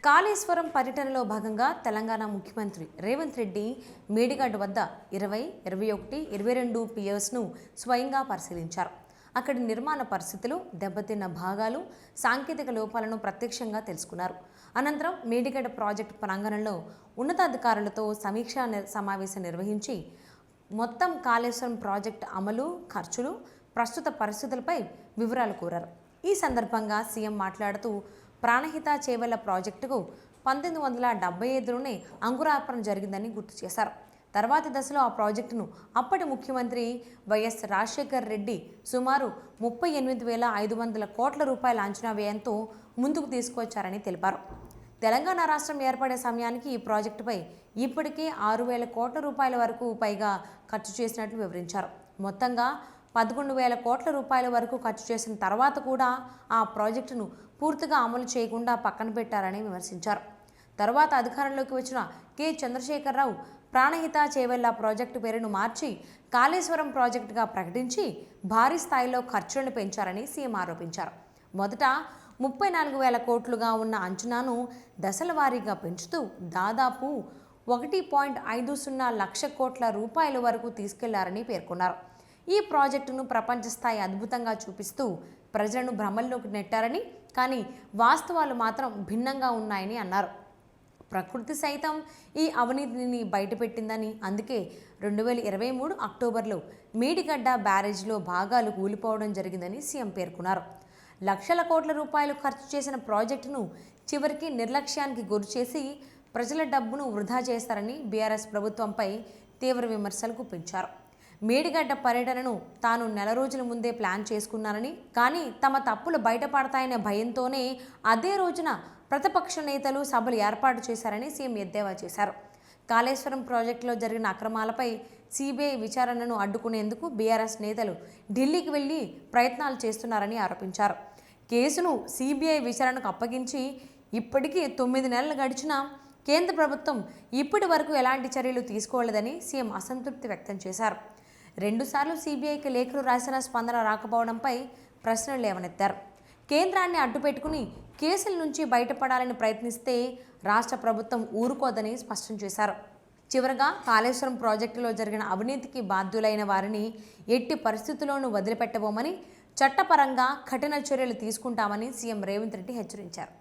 కాళేశ్వరం పర్యటనలో భాగంగా తెలంగాణ ముఖ్యమంత్రి రేవంత్ రెడ్డి మేడిగడ్డ వద్ద 20, 21, 22 పియర్స్ను స్వయంగా పరిశీలించారు. అక్కడి నిర్మాణ పరిస్థితులు, దెబ్బతిన్న భాగాలు, సాంకేతిక లోపాలను ప్రత్యక్షంగా తెలుసుకున్నారు. అనంతరం మేడిగడ్డ ప్రాజెక్టు ప్రాంగణంలో ఉన్నతాధికారులతో సమీక్షా సమావేశం నిర్వహించి మొత్తం కాళేశ్వరం ప్రాజెక్టు అమలు, ఖర్చులు, ప్రస్తుత పరిస్థితులపై వివరాలు కోరారు. ఈ సందర్భంగా సీఎం మాట్లాడుతూ ప్రాణహిత చేవెళ్ల ప్రాజెక్టుకు 1975లోనే అంకురార్పణ జరిగిందని గుర్తు చేశారు. తర్వాతి దశలో ఆ ప్రాజెక్టును అప్పటి ముఖ్యమంత్రి వైఎస్ రాజశేఖర్ రెడ్డి సుమారు 38,500 కోట్ల రూపాయల అంచనా వ్యయంతో ముందుకు తీసుకొచ్చారని తెలిపారు. తెలంగాణ రాష్ట్రం ఏర్పడే సమయానికి ఈ ప్రాజెక్టుపై ఇప్పటికే 6,000 కోట్ల రూపాయల వరకు పైగా ఖర్చు చేసినట్లు వివరించారు. మొత్తంగా 11,000 కోట్ల రూపాయల వరకు ఖర్చు చేసిన తర్వాత కూడా ఆ ప్రాజెక్టును పూర్తిగా అమలు చేయకుండా పక్కన పెట్టారని విమర్శించారు. తర్వాత అధికారంలోకి వచ్చిన కె చంద్రశేఖరరావు ప్రాణహిత చేవెళ్ల ప్రాజెక్టు పేరును మార్చి కాళేశ్వరం ప్రాజెక్టుగా ప్రకటించి భారీ స్థాయిలో ఖర్చులను పెంచారని సీఎం ఆరోపించారు. మొదట 34,000 కోట్లుగా ఉన్న అంచనాను దశల వారీగా పెంచుతూ దాదాపు 1.50 లక్ష కోట్ల రూపాయల వరకు తీసుకెళ్లారని పేర్కొన్నారు. ఈ ప్రాజెక్టును ప్రపంచ స్థాయి అద్భుతంగా చూపిస్తూ ప్రజలను భ్రమల్లోకి నెట్టారని, కానీ వాస్తవాలు మాత్రం భిన్నంగా ఉన్నాయని అన్నారు. ప్రకృతి సైతం ఈ అవినీతిని బయటపెట్టిందని, అందుకే 2023 అక్టోబర్లో మేడిగడ్డ బ్యారేజ్లో భాగాలు కూలిపోవడం జరిగిందని సీఎం పేర్కొన్నారు. లక్షల కోట్ల రూపాయలు ఖర్చు చేసిన ప్రాజెక్టును చివరికి నిర్లక్ష్యానికి గురిచేసి ప్రజల డబ్బును వృధా చేస్తారని బీఆర్ఎస్ ప్రభుత్వంపై తీవ్ర విమర్శలు గుప్పించారు. మేడిగడ్డ పర్యటనను తాను నెల రోజుల ముందే ప్లాన్ చేసుకున్నానని, కానీ తమ తప్పులు బయటపడతాయనే భయంతోనే అదే రోజున ప్రతిపక్ష నేతలు సభలు ఏర్పాటు చేశారని సీఎం ఎద్దేవా చేశారు. కాళేశ్వరం ప్రాజెక్టులో జరిగిన అక్రమాలపై సిబిఐ విచారణను అడ్డుకునేందుకు బీఆర్ఎస్ నేతలు ఢిల్లీకి వెళ్లి ప్రయత్నాలు చేస్తున్నారని ఆరోపించారు. కేసును సిబిఐ విచారణకు అప్పగించి ఇప్పటికీ 9 నెలలు గడిచినా కేంద్ర ప్రభుత్వం ఇప్పటి వరకు ఎలాంటి చర్యలు తీసుకోలేదని సీఎం అసంతృప్తి వ్యక్తం చేశారు. 2 సార్లు సిబిఐకి లేఖలు రాసిన స్పందన రాకపోవడంపై ప్రశ్నలు లేవనెత్తారు. కేంద్రాన్ని అడ్డుపెట్టుకుని కేసుల నుంచి బయటపడాలని ప్రయత్నిస్తే రాష్ట్ర ప్రభుత్వం ఊరుకోదని స్పష్టం చేశారు. చివరగా కాళేశ్వరం ప్రాజెక్టులో జరిగిన అవినీతికి బాధ్యులైన వారిని ఎట్టి పరిస్థితుల్లోనూ వదిలిపెట్టబోమని, చట్టపరంగా కఠిన చర్యలు తీసుకుంటామని సీఎం రేవంత్ రెడ్డి హెచ్చరించారు.